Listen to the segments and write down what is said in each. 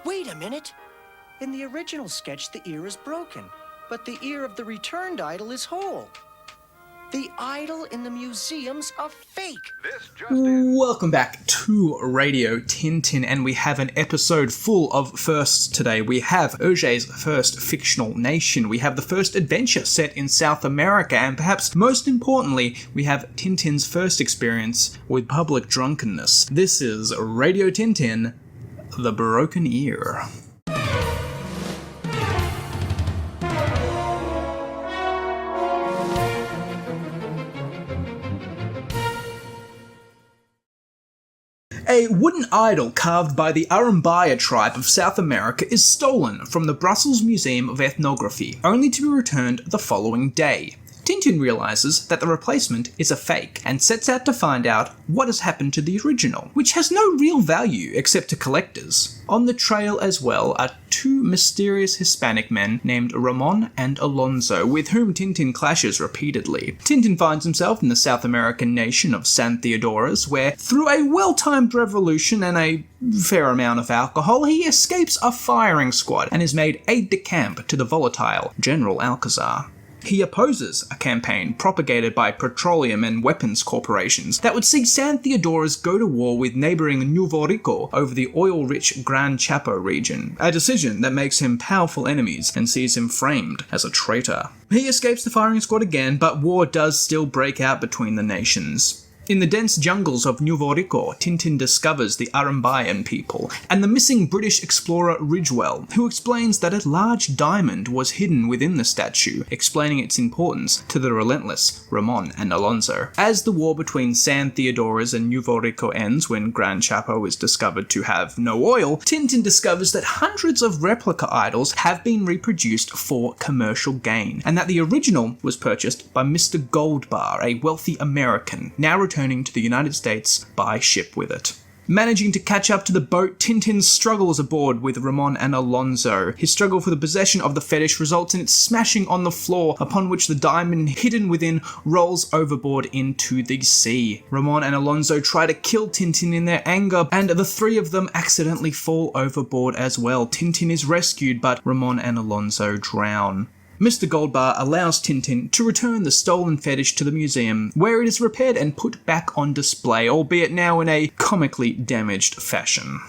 Wait a minute. In the original sketch, the ear is broken, but the ear of the returned idol is whole. The idol in the museum's a fake. Welcome back to Radio Tintin, and we have an episode full of firsts today. We have Hergé's first fictional nation, we have the first adventure set in South America, and perhaps most importantly, we have Tintin's first experience with public drunkenness. This is Radio Tintin, The Broken Ear. A wooden idol carved by the Arambaya tribe of South America is stolen from the Brussels Museum of Ethnography, only to be returned the following day. Tintin realizes that the replacement is a fake and sets out to find out what has happened to the original, which has no real value except to collectors. On the trail as well are two mysterious Hispanic men named Ramon and Alonso, with whom Tintin clashes repeatedly. Tintin finds himself in the South American nation of San Theodoras, where, through a well-timed revolution and a fair amount of alcohol, he escapes a firing squad and is made aide-de-camp to the volatile General Alcazar. He opposes a campaign propagated by petroleum and weapons corporations that would see San Theodoras go to war with neighbouring Nuevo Rico over the oil-rich Gran Chaco region, a decision that makes him powerful enemies and sees him framed as a traitor. He escapes the firing squad again, but war does still break out between the nations. In the dense jungles of Nuevo Rico, Tintin discovers the Arambayan people and the missing British explorer Ridgewell, who explains that a large diamond was hidden within the statue, explaining its importance to the relentless Ramon and Alonso. As the war between San Theodoras and Nuevo Rico ends when Gran Chaco is discovered to have no oil, Tintin discovers that hundreds of replica idols have been reproduced for commercial gain, and that the original was purchased by Mr. Goldbar, a wealthy American, now returning to the United States by ship with it. Managing to catch up to the boat, Tintin struggles aboard with Ramon and Alonso. His struggle for the possession of the fetish results in it smashing on the floor, upon which the diamond hidden within rolls overboard into the sea. Ramon and Alonso try to kill Tintin in their anger, and the three of them accidentally fall overboard as well. Tintin is rescued, but Ramon and Alonso drown. Mr. Goldbar allows Tintin to return the stolen fetish to the museum, where it is repaired and put back on display, albeit now in a comically damaged fashion.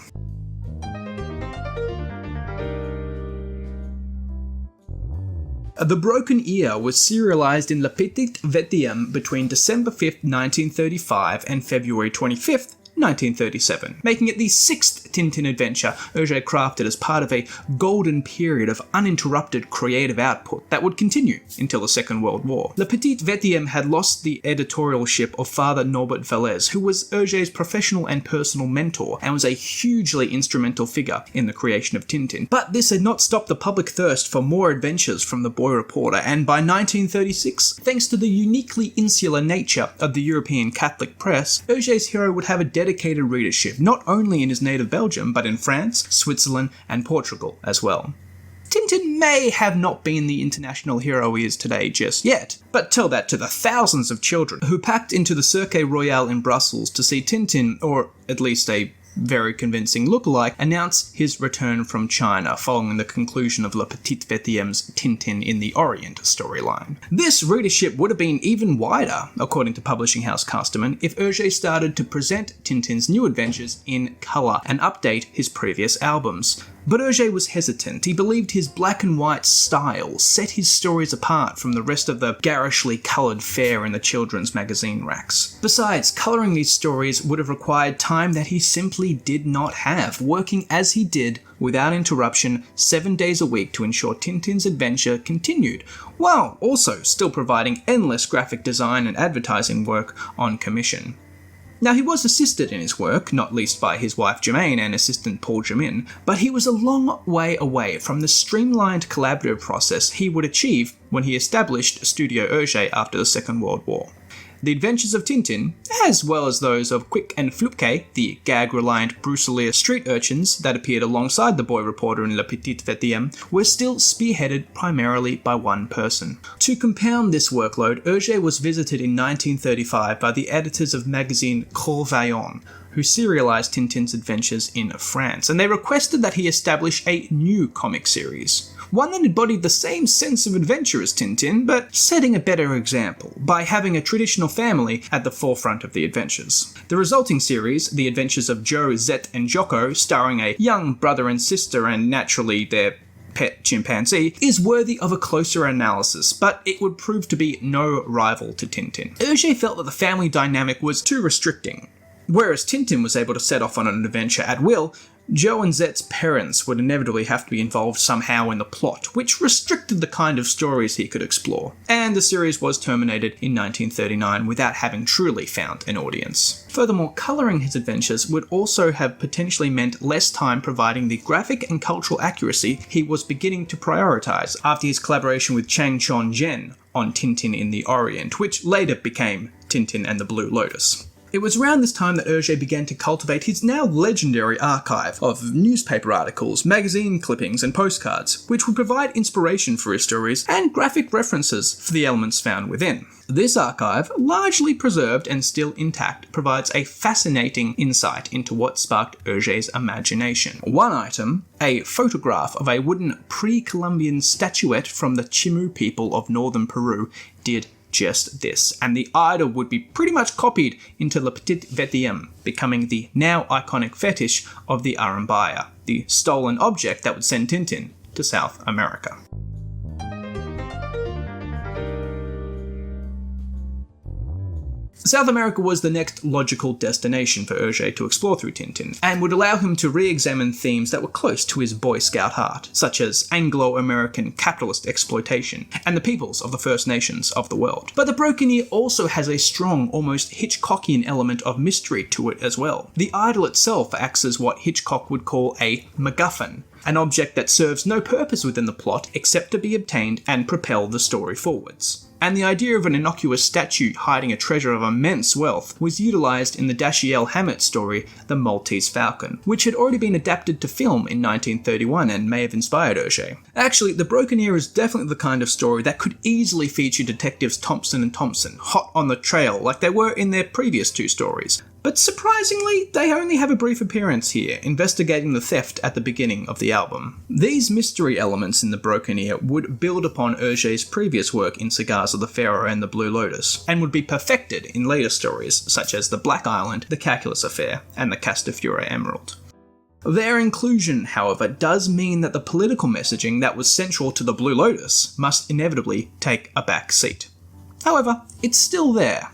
The Broken Ear was serialized in Le Petit Vetième between December 5th, 1935 and February 25th, 1937, making it the sixth Tintin adventure Hergé crafted as part of a golden period of uninterrupted creative output that would continue until the Second World War. Le Petit Vetième had lost the editorialship of Father Norbert Vallès, who was Hergé's professional and personal mentor and was a hugely instrumental figure in the creation of Tintin. But this had not stopped the public thirst for more adventures from the boy reporter, and by 1936, thanks to the uniquely insular nature of the European Catholic press, Hergé's hero would have a dedicated readership, not only in his native Belgium, but in France, Switzerland, and Portugal as well. Tintin may have not been the international hero he is today just yet, but tell that to the thousands of children who packed into the Cirque Royal in Brussels to see Tintin, or at least a very convincing lookalike, announce his return from China following the conclusion of Le Petit Vetième's Tintin in the Orient storyline. This readership would have been even wider, according to publishing house Casterman, if Hergé started to present Tintin's new adventures in colour and update his previous albums. But Hergé was hesitant. He believed his black and white style set his stories apart from the rest of the garishly coloured fare in the children's magazine racks. Besides, colouring these stories would have required time that he simply did not have, working as he did without interruption 7 days a week to ensure Tintin's adventure continued, while also still providing endless graphic design and advertising work on commission. Now, he was assisted in his work, not least by his wife Germaine and assistant Paul Jamin, but he was a long way away from the streamlined collaborative process he would achieve when he established Studio Hergé after the Second World War. The adventures of Tintin, as well as those of Quick and Flupke, the gag-reliant Bruxelles street urchins that appeared alongside the boy reporter in Le Petit Vetième, were still spearheaded primarily by one person. To compound this workload, Hergé was visited in 1935 by the editors of magazine Corps Vaillant, who serialized Tintin's adventures in France, and they requested that he establish a new comic series. One that embodied the same sense of adventure as Tintin, but setting a better example by having a traditional family at the forefront of the adventures. The resulting series, The Adventures of Joe, Zet, and Jocko, starring a young brother and sister and naturally their pet chimpanzee, is worthy of a closer analysis, but it would prove to be no rival to Tintin. Hergé felt that the family dynamic was too restricting. Whereas Tintin was able to set off on an adventure at will, Joe and Zet's parents would inevitably have to be involved somehow in the plot, which restricted the kind of stories he could explore. And the series was terminated in 1939 without having truly found an audience. Furthermore, colouring his adventures would also have potentially meant less time providing the graphic and cultural accuracy he was beginning to prioritise after his collaboration with Chang Chon-jen on Tintin in the Orient, which later became Tintin and the Blue Lotus. It was around this time that Hergé began to cultivate his now legendary archive of newspaper articles, magazine clippings, and postcards, which would provide inspiration for his stories and graphic references for the elements found within. This archive, largely preserved and still intact, provides a fascinating insight into what sparked Hergé's imagination. One item, a photograph of a wooden pre-Columbian statuette from the Chimu people of northern Peru, did just this, and the idol would be pretty much copied into Le Petit Vetiem, becoming the now iconic fetish of the Arambaya, the stolen object that would send Tintin to South America. South America was the next logical destination for Hergé to explore through Tintin, and would allow him to re-examine themes that were close to his Boy Scout heart, such as Anglo-American capitalist exploitation and the peoples of the First Nations of the world. But The Broken Ear also has a strong, almost Hitchcockian element of mystery to it as well. The idol itself acts as what Hitchcock would call a MacGuffin, an object that serves no purpose within the plot except to be obtained and propel the story forwards. And the idea of an innocuous statue hiding a treasure of immense wealth was utilised in the Dashiell Hammett story The Maltese Falcon, which had already been adapted to film in 1931 and may have inspired Hergé. Actually, The Broken Ear is definitely the kind of story that could easily feature detectives Thompson and Thompson, hot on the trail like they were in their previous two stories. But surprisingly, they only have a brief appearance here, investigating the theft at the beginning of the album. These mystery elements in The Broken Ear would build upon Hergé's previous work in Cigars of the Pharaoh and The Blue Lotus, and would be perfected in later stories such as The Black Island, The Calculus Affair, and The Castafiore Emerald. Their inclusion, however, does mean that the political messaging that was central to The Blue Lotus must inevitably take a back seat. However, it's still there.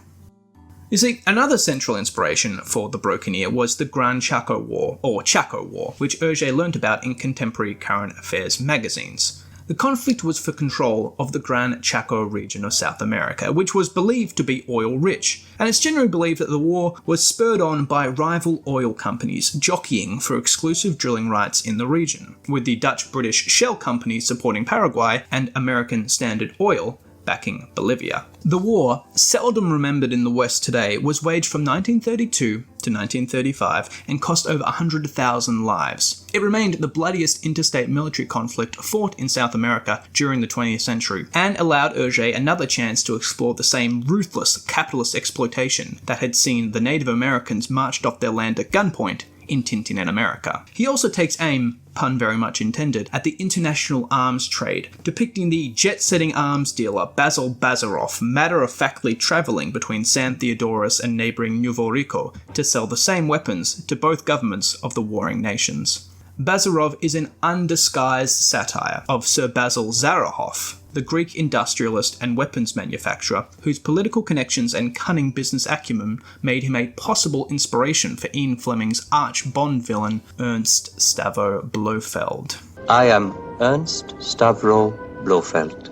You see, another central inspiration for The Broken Ear was the Gran Chaco War, or Chaco War, which Hergé learnt about in contemporary current affairs magazines. The conflict was for control of the Gran Chaco region of South America, which was believed to be oil-rich, and it's generally believed that the war was spurred on by rival oil companies jockeying for exclusive drilling rights in the region, with the Dutch-British Shell company supporting Paraguay and American Standard Oil backing Bolivia. The war, seldom remembered in the West today, was waged from 1932 to 1935 and cost over 100,000 lives. It remained the bloodiest interstate military conflict fought in South America during the 20th century, and allowed Hergé another chance to explore the same ruthless capitalist exploitation that had seen the Native Americans marched off their land at gunpoint in Tintin in America. He also takes aim, pun very much intended, at the international arms trade, depicting the jet-setting arms dealer Basil Bazarov matter-of-factly travelling between San Theodoros and neighbouring Nuevo Rico to sell the same weapons to both governments of the warring nations. Bazarov is an undisguised satire of Sir Basil Zaharoff, the Greek industrialist and weapons manufacturer whose political connections and cunning business acumen made him a possible inspiration for Ian Fleming's arch-Bond villain Ernst Stavro Blofeld. I am Ernst Stavro Blofeld.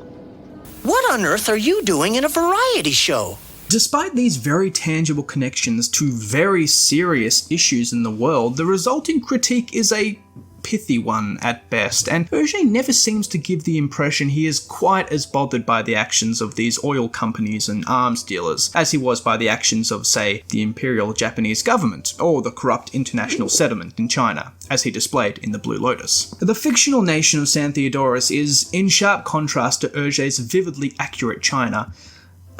What on earth are you doing in a variety show? Despite these very tangible connections to very serious issues in the world, the resulting critique is a pithy one at best, and Hergé never seems to give the impression he is quite as bothered by the actions of these oil companies and arms dealers as he was by the actions of, say, the Imperial Japanese government or the corrupt international settlement in China, as he displayed in The Blue Lotus. The fictional nation of San Theodoros is in sharp contrast to Hergé's vividly accurate China.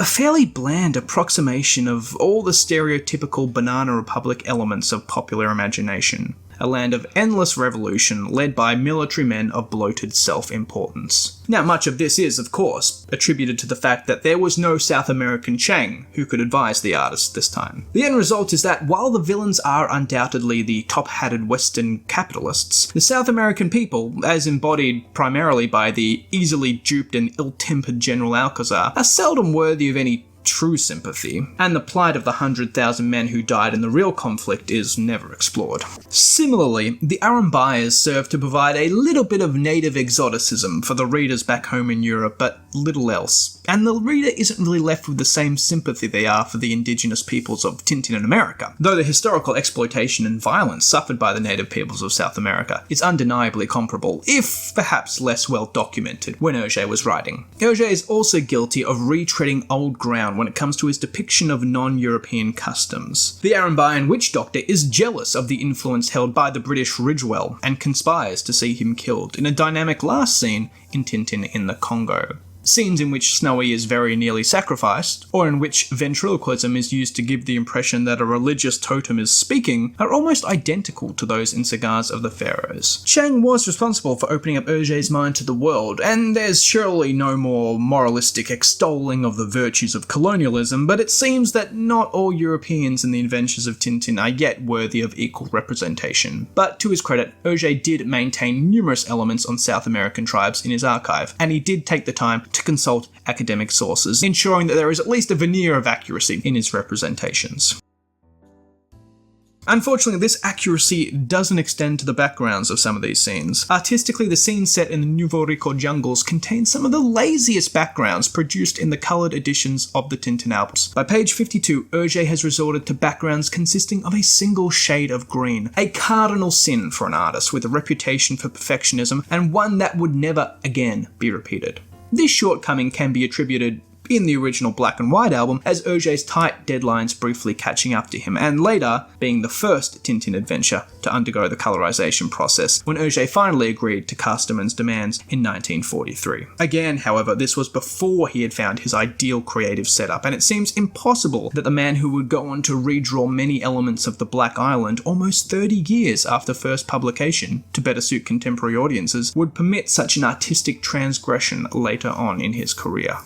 a fairly bland approximation of all the stereotypical Banana Republic elements of popular imagination. A land of endless revolution led by military men of bloated self-importance. Now, much of this is, of course, attributed to the fact that there was no South American Chang who could advise the artist this time. The end result is that while the villains are undoubtedly the top-hatted Western capitalists, the South American people, as embodied primarily by the easily duped and ill-tempered General Alcazar, are seldom worthy of any true sympathy, and the plight of the 100,000 men who died in the real conflict is never explored. Similarly, the Arambayas serve to provide a little bit of native exoticism for the readers back home in Europe, but little else, and the reader isn't really left with the same sympathy they are for the indigenous peoples of Tintin in America, though the historical exploitation and violence suffered by the native peoples of South America is undeniably comparable, if perhaps less well documented, when Hergé was writing. Hergé is also guilty of retreading old ground when it comes to his depiction of non-European customs. The Arambayan witch doctor is jealous of the influence held by the British Ridgewell and conspires to see him killed in a dynamic last scene in Tintin in the Congo. Scenes in which Snowy is very nearly sacrificed, or in which ventriloquism is used to give the impression that a religious totem is speaking, are almost identical to those in Cigars of the Pharaohs. Chang was responsible for opening up Hergé's mind to the world, and there's surely no more moralistic extolling of the virtues of colonialism, but it seems that not all Europeans in the adventures of Tintin are yet worthy of equal representation. But to his credit, Hergé did maintain numerous elements on South American tribes in his archive, and he did take the time to consult academic sources, ensuring that there is at least a veneer of accuracy in his representations. Unfortunately, this accuracy doesn't extend to the backgrounds of some of these scenes. Artistically, the scenes set in the Nouveau Rico jungles contain some of the laziest backgrounds produced in the coloured editions of the Tintin albums. By page 52, Hergé has resorted to backgrounds consisting of a single shade of green, a cardinal sin for an artist with a reputation for perfectionism, and one that would never again be repeated. This shortcoming can be attributed in the original black and white album as Hergé's tight deadlines briefly catching up to him, and later being the first Tintin adventure to undergo the colorization process when Hergé finally agreed to Casterman's demands in 1943. Again, however, this was before he had found his ideal creative setup, and it seems impossible that the man who would go on to redraw many elements of the Black Island almost 30 years after first publication to better suit contemporary audiences would permit such an artistic transgression later on in his career.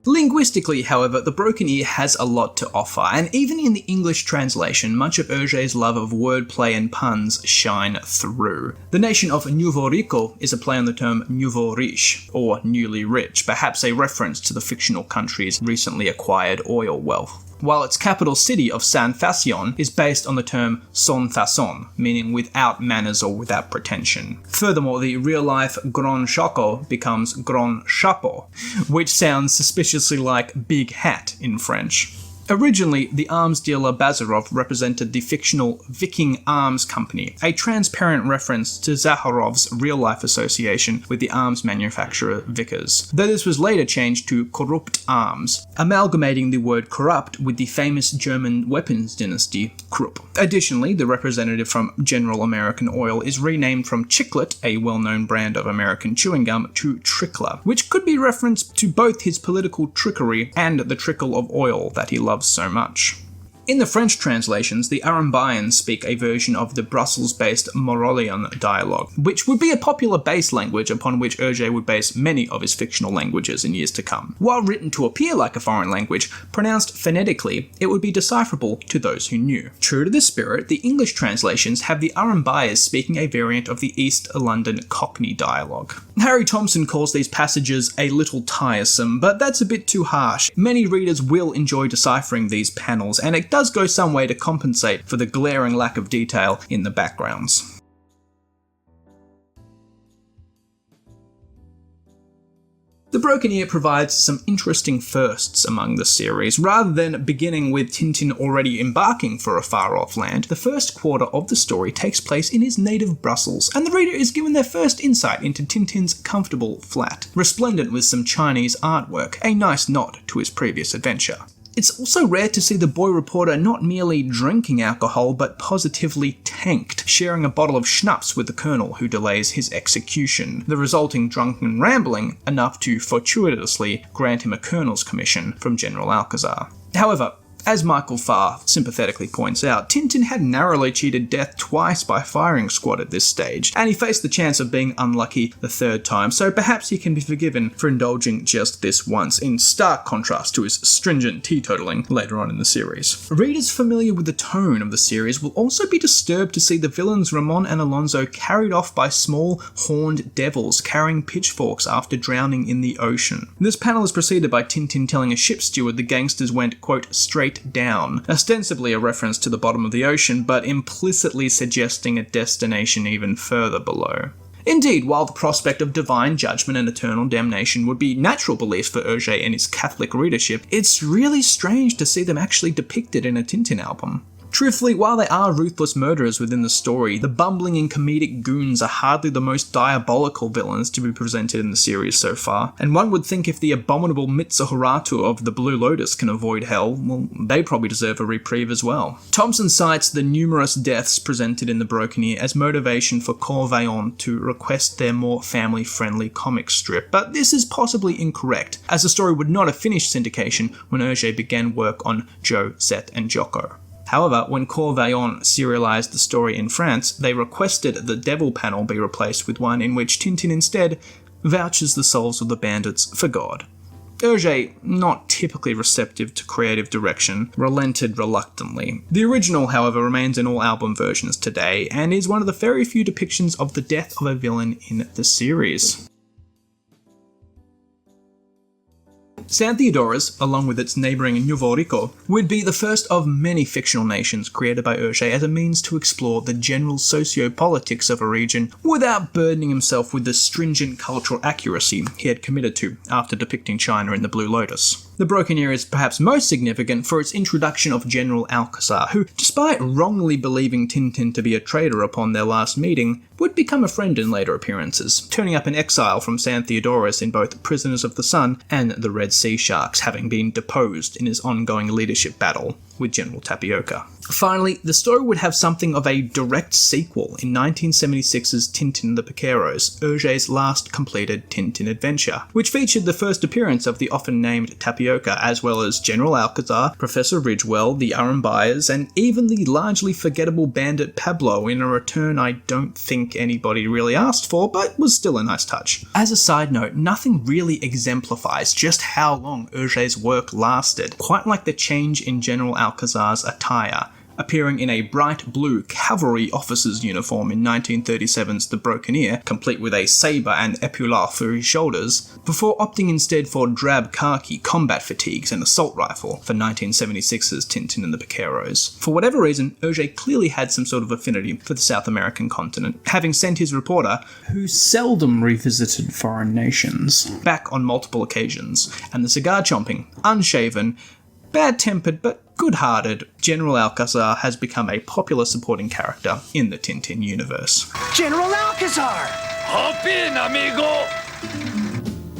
Linguistically, however, The Broken Ear has a lot to offer, and even in the English translation, much of Hergé's love of wordplay and puns shine through. The nation of Nouveau Rico is a play on the term nouveau riche, or newly rich, perhaps a reference to the fictional country's recently acquired oil wealth, while its capital city of San Facion is based on the term sans façon, meaning without manners or without pretension. Furthermore, the real-life Grand Chaco becomes Grand Chapeau, which sounds suspiciously like big hat in French. Originally, the arms dealer Bazarov represented the fictional Viking Arms Company, a transparent reference to Zakharov's real-life association with the arms manufacturer Vickers, though this was later changed to Korrupt Arms, amalgamating the word corrupt with the famous German weapons dynasty Krupp. Additionally, the representative from General American Oil is renamed from Chiclet, a well-known brand of American chewing gum, to Trickler, which could be referenced to both his political trickery and the trickle of oil that he loves so much. In the French translations, the Arambayans speak a version of the Brussels-based Morolian dialogue, which would be a popular base language upon which Hergé would base many of his fictional languages in years to come. While written to appear like a foreign language, pronounced phonetically, it would be decipherable to those who knew. True to this spirit, the English translations have the Arambayas speaking a variant of the East London Cockney dialogue. Harry Thompson calls these passages a little tiresome, but that's a bit too harsh. Many readers will enjoy deciphering these panels, and it does go some way to compensate for the glaring lack of detail in the backgrounds. The Broken Ear provides some interesting firsts among the series. Rather than beginning with Tintin already embarking for a far-off land, the first quarter of the story takes place in his native Brussels, and the reader is given their first insight into Tintin's comfortable flat, resplendent with some Chinese artwork, a nice nod to his previous adventure. It's also rare to see the boy reporter not merely drinking alcohol, but positively tanked, sharing a bottle of schnapps with the colonel who delays his execution, the resulting drunken rambling enough to fortuitously grant him a colonel's commission from General Alcazar. However, as Michael Farr sympathetically points out, Tintin had narrowly cheated death twice by firing squad at this stage, and he faced the chance of being unlucky the third time, so perhaps he can be forgiven for indulging just this once, in stark contrast to his stringent teetotaling later on in the series. Readers familiar with the tone of the series will also be disturbed to see the villains Ramon and Alonso carried off by small, horned devils carrying pitchforks after drowning in the ocean. This panel is preceded by Tintin telling a ship steward the gangsters went, quote, straight down, ostensibly a reference to the bottom of the ocean, but implicitly suggesting a destination even further below. Indeed, while the prospect of divine judgment and eternal damnation would be natural beliefs for Hergé and his Catholic readership, it's really strange to see them actually depicted in a Tintin album. Truthfully, while they are ruthless murderers within the story, the bumbling and comedic goons are hardly the most diabolical villains to be presented in the series so far, and one would think if the abominable Mitsuharatu of the Blue Lotus can avoid hell, well, they probably deserve a reprieve as well. Thompson cites the numerous deaths presented in The Broken Ear as motivation for Corvaillon to request their more family-friendly comic strip, but this is possibly incorrect, as the story would not have finished syndication when Hergé began work on Joe, Seth, and Jocko. However, when Corvaillon serialized the story in France, they requested the Devil panel be replaced with one in which Tintin instead vouches the souls of the bandits for God. Hergé, not typically receptive to creative direction, relented reluctantly. The original, however, remains in all album versions today, and is one of the very few depictions of the death of a villain in the series. San Theodoras, along with its neighbouring Nuevo Rico, would be the first of many fictional nations created by Hergé as a means to explore the general socio-politics of a region without burdening himself with the stringent cultural accuracy he had committed to after depicting China in The Blue Lotus. The Broken Ear is perhaps most significant for its introduction of General Alcazar, who, despite wrongly believing Tintin to be a traitor upon their last meeting, would become a friend in later appearances, turning up in exile from San Theodoras in both Prisoners of the Sun and the Red Sea Sharks, having been deposed in his ongoing leadership battle with General Tapioca. Finally, the story would have something of a direct sequel in 1976's Tintin the Piqueros, Hergé's last completed Tintin adventure, which featured the first appearance of the often named Tapioca, as well as General Alcazar, Professor Ridgewell, the Arumbayas, and even the largely forgettable bandit Pablo in a return I don't think anybody really asked for, but was still a nice touch. As a side note, nothing really exemplifies just how long Hergé's work lasted, quite like the change in General Alcazar's attire, appearing in a bright blue cavalry officer's uniform in 1937's The Broken Ear, complete with a sabre and epaulet for his shoulders, before opting instead for drab khaki, combat fatigues and assault rifle for 1976's Tintin and the Piqueros. For whatever reason, Hergé clearly had some sort of affinity for the South American continent, having sent his reporter, who seldom revisited foreign nations, back on multiple occasions, and the cigar-chomping, unshaven, bad-tempered but good-hearted General Alcazar has become a popular supporting character in the Tintin universe. General Alcazar! Hop in, amigo!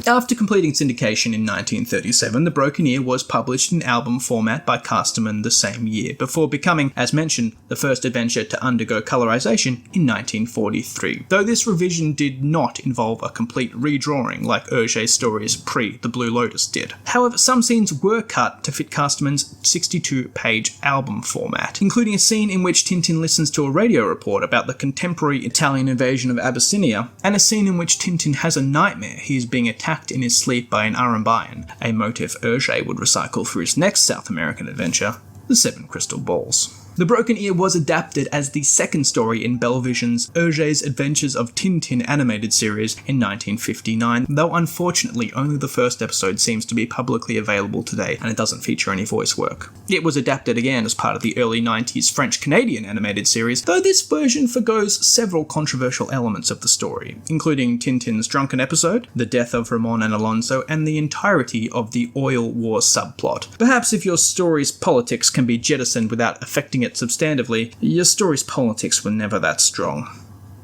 After completing syndication in 1937, The Broken Ear was published in album format by Casterman the same year, before becoming, as mentioned, the first adventure to undergo colorization in 1943, though this revision did not involve a complete redrawing like Hergé's stories pre-The Blue Lotus did. However, some scenes were cut to fit Casterman's 62-page album format, including a scene in which Tintin listens to a radio report about the contemporary Italian invasion of Abyssinia, and a scene in which Tintin has a nightmare he is being attacked in his sleep by an Arumbayan, a motif Hergé would recycle for his next South American adventure, The Seven Crystal Balls. The Broken Ear was adapted as the second story in Belvision's Hergé's Adventures of Tintin animated series in 1959, though unfortunately only the first episode seems to be publicly available today and it doesn't feature any voice work. It was adapted again as part of the early 90s French-Canadian animated series, though this version forgoes several controversial elements of the story, including Tintin's drunken episode, the death of Ramon and Alonso, and the entirety of the oil war subplot. Perhaps if your story's politics can be jettisoned without affecting it substantively, your story's politics were never that strong.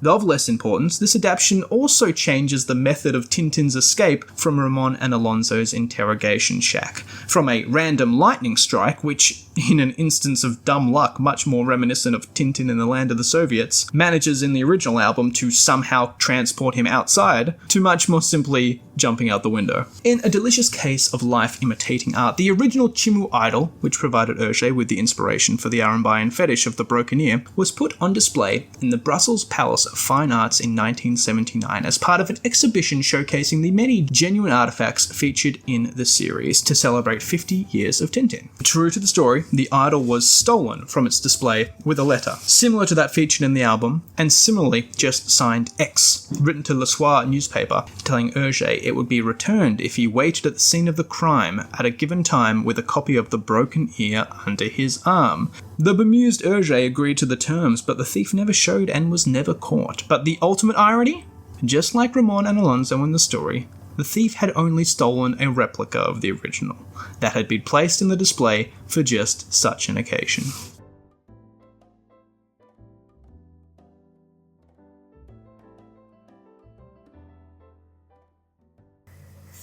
Though of less importance, this adaptation also changes the method of Tintin's escape from Ramon and Alonso's interrogation shack. From a random lightning strike, which, in an instance of dumb luck much more reminiscent of Tintin in the Land of the Soviets, manages in the original album to somehow transport him outside, to much more simply jumping out the window. In a delicious case of life imitating art, the original Chimu idol, which provided Hergé with the inspiration for the Arambayan fetish of the broken ear, was put on display in the Brussels Palace of Fine Arts in 1979 as part of an exhibition showcasing the many genuine artifacts featured in the series to celebrate 50 years of Tintin. True to the story, the idol was stolen from its display with a letter, similar to that featured in the album, and similarly just signed X, written to Le Soir newspaper, telling Hergé it would be returned if he waited at the scene of the crime at a given time with a copy of the broken ear under his arm. The bemused Hergé agreed to the terms, but the thief never showed and was never caught. But the ultimate irony? Just like Ramon and Alonso in the story, the thief had only stolen a replica of the original that had been placed in the display for just such an occasion.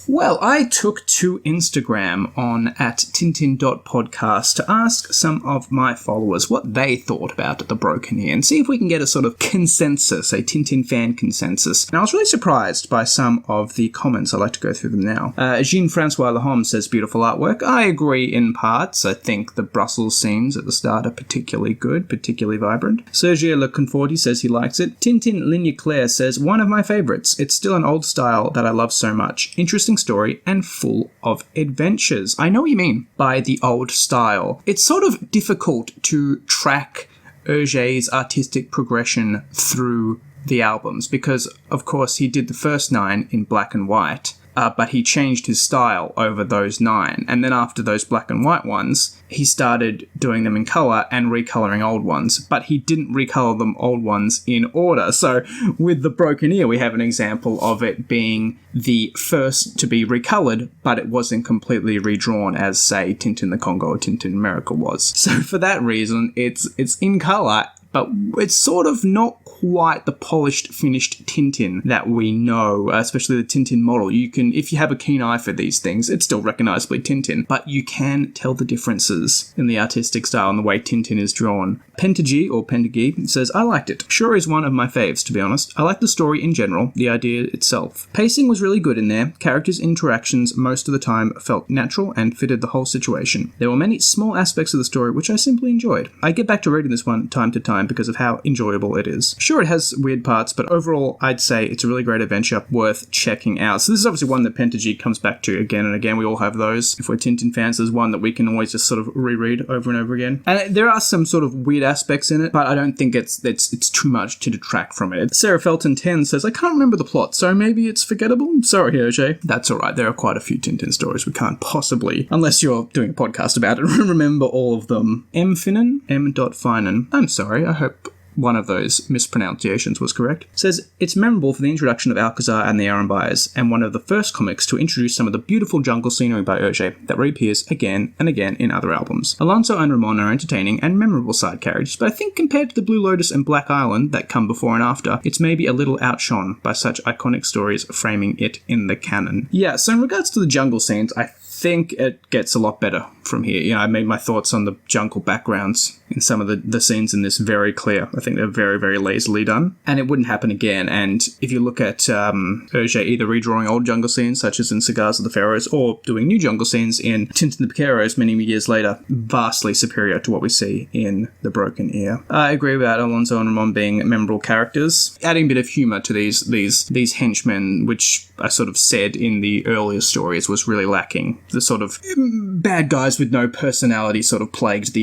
Well, I took to Instagram on @tintin.podcast to ask some of my followers what they thought about The Broken Ear and see if we can get a sort of consensus, a Tintin fan consensus. And I was really surprised by some of the comments. I'd like to go through them now. Jean-Francois Lehom says, beautiful artwork. I agree in parts. I think the Brussels scenes at the start are particularly good, particularly vibrant. Sergio Le Conforti says he likes it. Tintin Ligne Claire says, one of my favourites. It's still an old style that I love so much. Interesting story and full of adventures. I know what you mean by the old style. It's sort of difficult to track Hergé's artistic progression through the albums because, of course, he did the first 9 in black and white, but he changed his style over those 9. And then after those black and white ones, he started doing them in colour and recoloring old ones, but he didn't recolor them old ones in order. So with The Broken Ear, we have an example of it being the first to be recolored, but it wasn't completely redrawn as, say, Tintin the Congo or Tintin America was. So for that reason, it's in colour, but it's sort of not quite the polished, finished Tintin that we know, especially the Tintin model. You can, if you have a keen eye for these things, it's still recognisably Tintin, but you can tell the differences in the artistic style and the way Tintin is drawn. Pentagy, or Pentagi, says, I liked it. Sure is one of my faves, to be honest. I like the story in general, the idea itself. Pacing was really good in there. Characters' interactions most of the time felt natural and fitted the whole situation. There were many small aspects of the story which I simply enjoyed. I get back to reading this one time to time because of how enjoyable it is. Sure, it has weird parts, but overall, I'd say it's a really great adventure worth checking out. So this is obviously one that Pentagy comes back to again and again. We all have those. If we're Tintin fans, there's one that we can always just sort of reread over and over again. And there are some sort of weird aspects in it, but I don't think it's too much to detract from it. Sarah Felton 10 says, I can't remember the plot, so maybe it's forgettable? Sorry, Hergé. That's alright. There are quite a few Tintin stories we can't possibly, unless you're doing a podcast about it, remember all of them. M. Finan, M.Finan. I'm sorry, I hope one of those mispronunciations was correct, says, it's memorable for the introduction of Alcazar and the Arambayas, and one of the first comics to introduce some of the beautiful jungle scenery by Hergé that reappears again and again in other albums. Alonso and Ramon are entertaining and memorable side characters, but I think compared to the Blue Lotus and Black Island that come before and after, it's maybe a little outshone by such iconic stories framing it in the canon. Yeah, so in regards to the jungle scenes, I think it gets a lot better from here. You know, I made my thoughts on the jungle backgrounds in some of the scenes in this very clear. I think they're very, very lazily done, and it wouldn't happen again. And if you look at Hergé either redrawing old jungle scenes, such as in Cigars of the Pharaohs, or doing new jungle scenes in Tintin the Picaros many years later, vastly superior to what we see in The Broken Ear. I agree about Alonso and Ramon being memorable characters, adding a bit of humour to these henchmen, which I sort of said in the earlier stories was really lacking. The sort of bad guys with no personality sort of plagued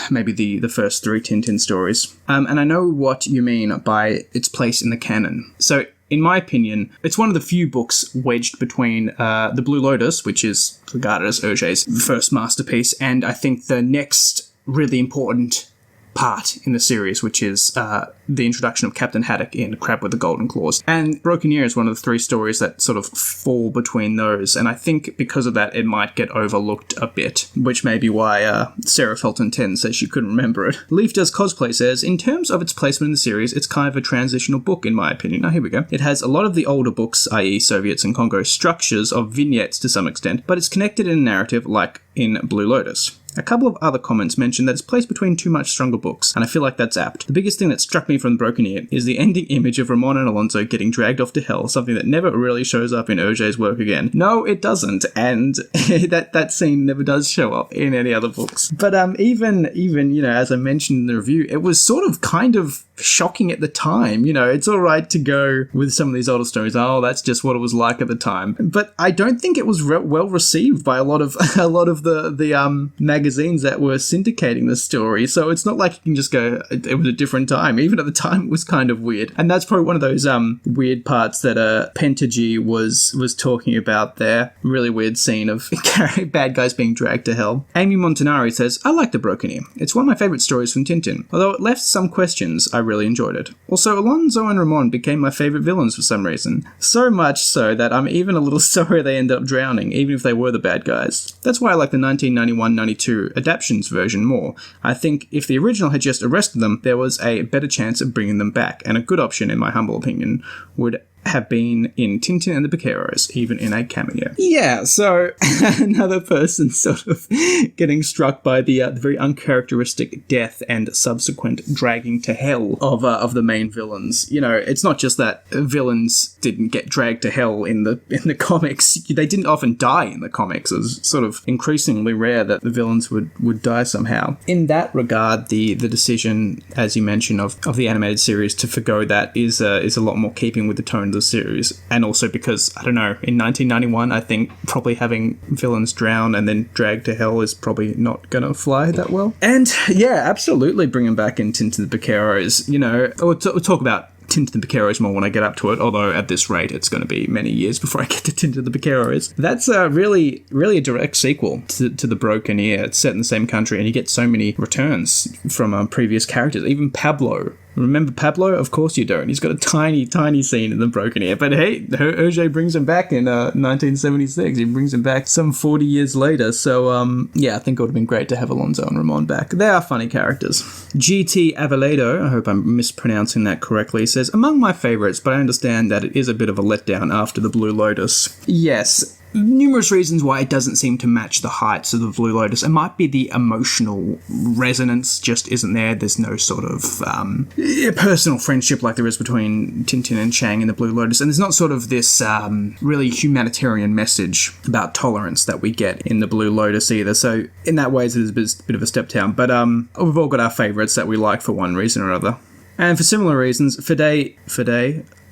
maybe the first 3 Tintin stories. And I know what you mean by its place in the canon. So, in my opinion, it's one of the few books wedged between The Blue Lotus, which is regarded as Hergé's first masterpiece, and I think the next really important part in the series, which is the introduction of Captain Haddock in Crab with the Golden Claws. And Broken Ear is one of the 3 stories that sort of fall between those, and I think because of that it might get overlooked a bit, which may be why Sarah Felton 10 says she couldn't remember it. Leaf Does Cosplay says, in terms of its placement in the series, it's kind of a transitional book in my opinion. Now here we go. It has a lot of the older books, i.e. Soviets and Congo, structures of vignettes to some extent, but it's connected in a narrative like in Blue Lotus. A couple of other comments mention that it's placed between 2 much stronger books, and I feel like that's apt. The biggest thing that struck me from Broken Ear is the ending image of Ramon and Alonso getting dragged off to hell, something that never really shows up in Auger's work again. No, it doesn't, and that scene never does show up in any other books. But even you know, as I mentioned in the review, it was sort of kind of shocking at the time. You know, it's all right to go with some of these older stories, oh, that's just what it was like at the time. But I don't think it was well received by a lot of the magazines that were syndicating the story. So it's not like you can just go, it was a different time. Even at the time, it was kind of weird. And that's probably one of those weird parts that Pentagy was talking about there. Really weird scene of bad guys being dragged to hell. Amy Montanari says, I like The Broken Ear. It's one of my favourite stories from Tintin. Although it left some questions, I really enjoyed it. Also, Alonso and Ramon became my favourite villains for some reason. So much so that I'm even a little sorry they ended up drowning, even if they were the bad guys. That's why I like the 1991-92 Adaptations version more. I think if the original had just arrested them, there was a better chance of bringing them back, and a good option, in my humble opinion, would have been in Tintin and the Vaqueros, even in a cameo. Yeah, so another person sort of getting struck by the very uncharacteristic death and subsequent dragging to hell of the main villains. You know, it's not just that villains didn't get dragged to hell in the comics. They didn't often die in the comics. It was sort of increasingly rare that the villains would die somehow. In that regard, the decision, as you mentioned, of the animated series to forgo that is a lot more keeping with the tone of the series, and also because, I don't know, in 1991 I think probably having villains drown and then dragged to hell is probably not gonna fly that well. And yeah, absolutely bring them back in Tintin the Vaqueros. You know, we'll talk about Tintin the Vaqueros more when I get up to it, although at this rate it's going to be many years before I get to Tintin the Vaqueros. That's really a direct sequel to The Broken Ear. It's set in the same country and you get so many returns from previous characters. Even Pablo. Remember Pablo? Of course you don't. He's got a tiny scene in The Broken Ear. But hey, Auger brings him back in 1976. He brings him back some 40 years later. So, yeah, I think it would have been great to have Alonso and Ramon back. They are funny characters. GT Avaledo, I hope I'm mispronouncing that correctly, says, among my favourites, but I understand that it is a bit of a letdown after the Blue Lotus. Yes. Numerous reasons why it doesn't seem to match the heights of the Blue Lotus. It might be the emotional resonance just isn't there. There's no sort of personal friendship like there is between Tintin and Chang in the Blue Lotus. And there's not sort of this really humanitarian message about tolerance that we get in the Blue Lotus either. So in that way, it is a bit of a step down. But we've all got our favourites that we like for one reason or other. And for similar reasons,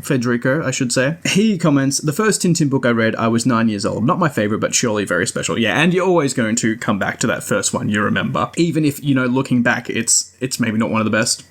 Federico, I should say. He comments, the first Tintin book I read, I was 9 years old. Not my favourite, but surely very special. Yeah, and you're always going to come back to that first one you remember. Even if, you know, looking back, it's maybe not one of the best.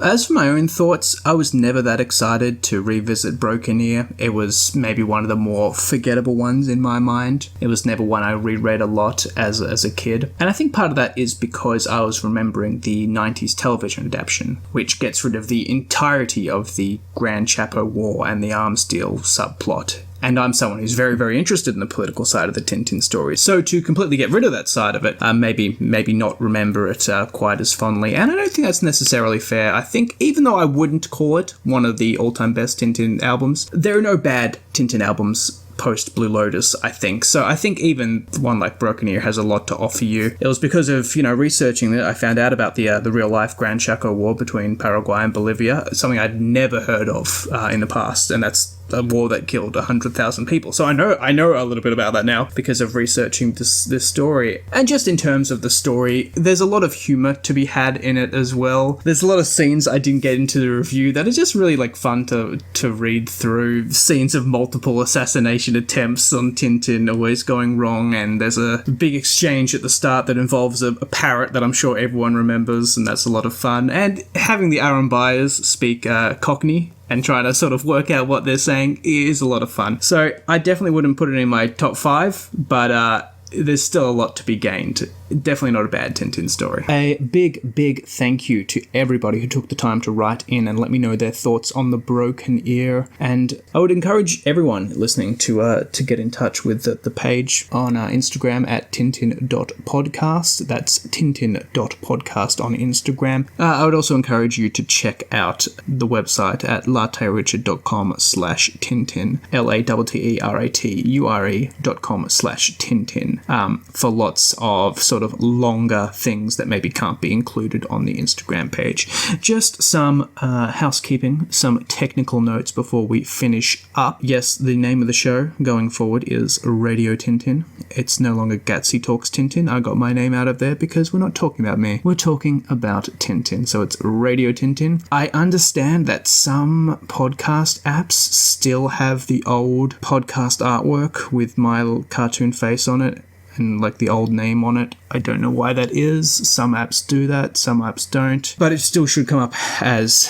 As for my own thoughts, I was never that excited to revisit Broken Ear. It was maybe one of the more forgettable ones in my mind. It was never one I reread a lot as a kid. And I think part of that is because I was remembering the 90s television adaptation, which gets rid of the entirety of the Grand Chapo War and the arms deal subplot. And I'm someone who's very, very interested in the political side of the Tintin story. So to completely get rid of that side of it, maybe not remember it quite as fondly. And I don't think that's necessarily fair. I think even though I wouldn't call it one of the all-time best Tintin albums, there are no bad Tintin albums post Blue Lotus, I think. So I think even one like Broken Ear has a lot to offer you. It was because of, you know, researching that I found out about the real-life Gran Chaco War between Paraguay and Bolivia, something I'd never heard of in the past, and that's a war that killed 100,000 people. So I know a little bit about that now because of researching this story. And just in terms of the story, there's a lot of humour to be had in it as well. There's a lot of scenes I didn't get into the review that are just really like fun to read through. Scenes of multiple assassination attempts on Tintin always going wrong, and there's a big exchange at the start that involves a parrot that I'm sure everyone remembers, and that's a lot of fun. And having the Aran buyers speak Cockney and trying to sort of work out what they're saying is a lot of fun. So I definitely wouldn't put it in my top 5, but there's still a lot to be gained. Definitely not a bad Tintin story. A big thank you to everybody who took the time to write in and let me know their thoughts on The Broken Ear. And I would encourage everyone listening to get in touch with the page on Instagram at tintin.podcast. That's tintin.podcast on Instagram. I would also encourage you to check out the website at latterichard.com/Tintin, LATTERATURE.com/Tintin, for lots of sort of longer things that maybe can't be included on the Instagram page. Just some housekeeping, some technical notes before we finish up. Yes, the name of the show going forward is Radio Tintin. It's no longer Gatsy Talks Tintin. I got my name out of there because we're not talking about me. We're talking about Tintin. So it's Radio Tintin. I understand that some podcast apps still have the old podcast artwork with my cartoon face on it and like the old name on it. I don't know why that is. Some apps do that, some apps don't. But it still should come up as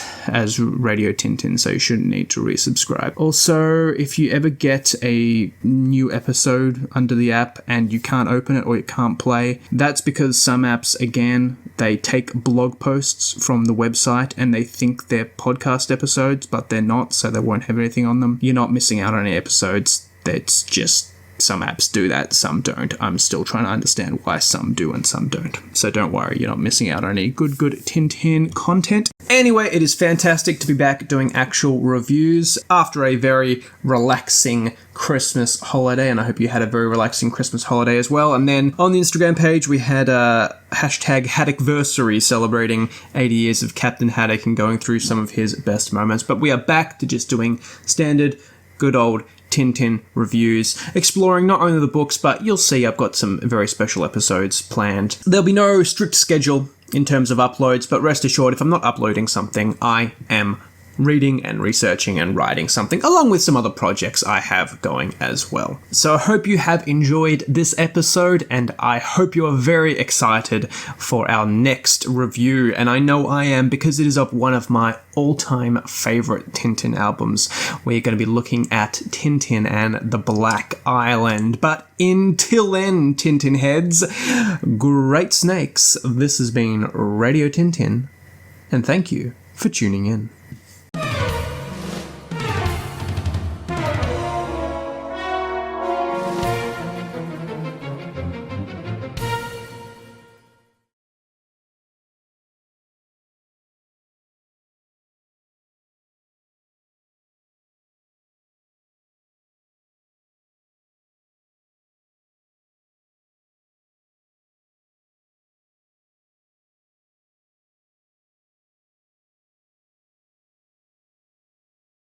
Radio Tintin, so you shouldn't need to resubscribe. Also, if you ever get a new episode under the app and you can't open it or you can't play, that's because some apps, again, they take blog posts from the website and they think they're podcast episodes, but they're not, so they won't have anything on them. You're not missing out on any episodes. That's just... some apps do that, some don't. I'm still trying to understand why some do and some don't. So don't worry, you're not missing out on any good Tintin content. Anyway, it is fantastic to be back doing actual reviews after a very relaxing Christmas holiday, and I hope you had a very relaxing Christmas holiday as well. And then on the Instagram page, we had a hashtag Haddockversary celebrating 80 years of Captain Haddock and going through some of his best moments. But we are back to just doing standard, good old Tintin reviews, exploring not only the books, but you'll see I've got some very special episodes planned. There'll be no strict schedule in terms of uploads, but rest assured, if I'm not uploading something, I am reading and researching and writing something, along with some other projects I have going as well. So I hope you have enjoyed this episode, and I hope you are very excited for our next review, and I know I am because it is of one of my all-time favorite Tintin albums. We're going to be looking at Tintin and the Black Island. But until then, Tintin heads, great snakes, this has been Radio Tintin, and thank you for tuning in.